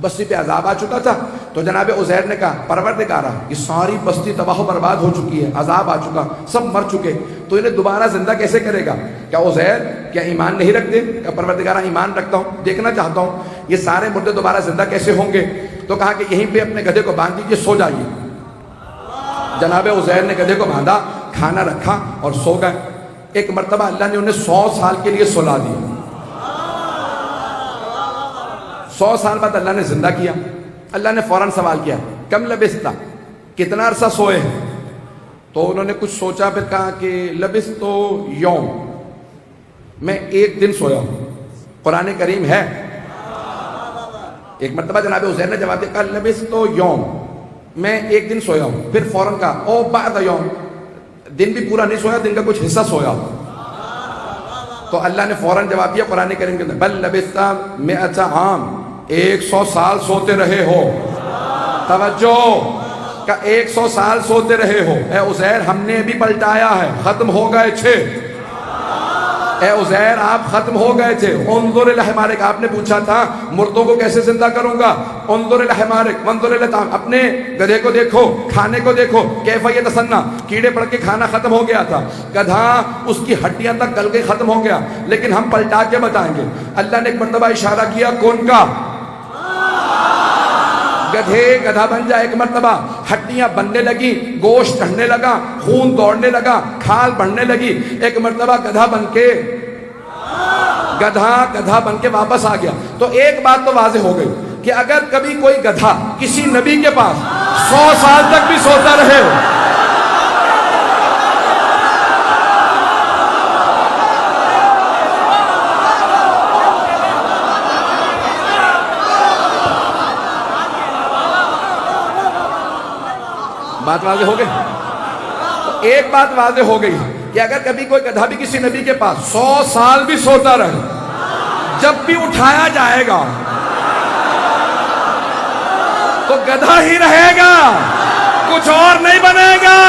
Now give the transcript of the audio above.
بستی پہ عذاب آ چکا تھا. تو جناب عزیر نے کہا پروردگارا یہ ساری بستی تباہ و برباد ہو چکی ہے, عذاب آ چکا, سب مر چکے, تو انہیں دوبارہ زندہ کیسے کرے گا؟ کیا عزیر کیا ایمان نہیں رکھتے؟ کیا پروردگارا ایمان رکھتا ہوں, دیکھنا چاہتا ہوں یہ سارے مردے دوبارہ زندہ کیسے ہوں گے. تو کہا کہ یہیں پہ اپنے گدھے کو باندھ دیجیے, سو جائیے. جناب عزیر نے گدھے کو باندھا, کھانا رکھا اور سو گئے. ایک مرتبہ اللہ نے انہیں 100 سال کے لیے سلا دیا. 100 سال بعد اللہ نے زندہ کیا. اللہ نے فوراً سوال کیا کم لبستا, کتنا عرصہ سوئے ہیں؟ تو انہوں نے کچھ سوچا, پھر کہا کہ لبستو یوم, میں 1 دن سویا ہوں. قرآن کریم ہے. ایک مرتبہ جناب عزیر نے جواب دیا, کہا لبستو یوم, میں 1 دن سویا ہوں. پھر فوراً کہا او بعد یوم, دن بھی پورا نہیں سویا, دن کا کچھ حصہ سویا ہوں. تو اللہ نے فوراً جواب دیا قرآن کریم کے اندر, بل لبستا 100 عام, 100 سال سوتے رہے ہو. توجہ, کہ 100 سال سوتے رہے ہو. اے عزیر ہم نے بھی پلٹایا ہے, ختم ہو گئے 6. اے عزیر آپ ختم ہو گئے تھے. انظر الحمارک, آپ نے پوچھا تھا مردوں کو کیسے زندہ کروں گا. انظر الحمارک وانظر الطعام, اپنے گدھے کو دیکھو, کھانے کو دیکھو. کیف یتصنع, کیڑے پڑ کے کھانا ختم ہو گیا تھا, گدھا اس کی ہڈیاں تک گل کے ختم ہو گیا, لیکن ہم پلٹا کے بتائیں گے. اللہ نے ایک مرتبہ اشارہ کیا, کون کا؟ گدھے گدھا بن جائے. ایک مرتبہ ہڈیاں بننے لگی, گوشت چڑھنے لگا, خون دوڑنے لگا, کھال بڑھنے لگی. ایک مرتبہ گدھا بن کے واپس آ گیا. تو ایک بات تو واضح ہو گئی کہ اگر کبھی کوئی گدھا کسی نبی کے پاس 100 سال تک بھی سوتا رہے, بات واضح ہو گئی. تو ایک بات واضح ہو گئی کہ اگر کبھی کوئی گدھا بھی کسی نبی کے پاس 100 سال بھی سوتا رہے, جب بھی اٹھایا جائے گا تو گدھا ہی رہے گا, کچھ اور نہیں بنے گا.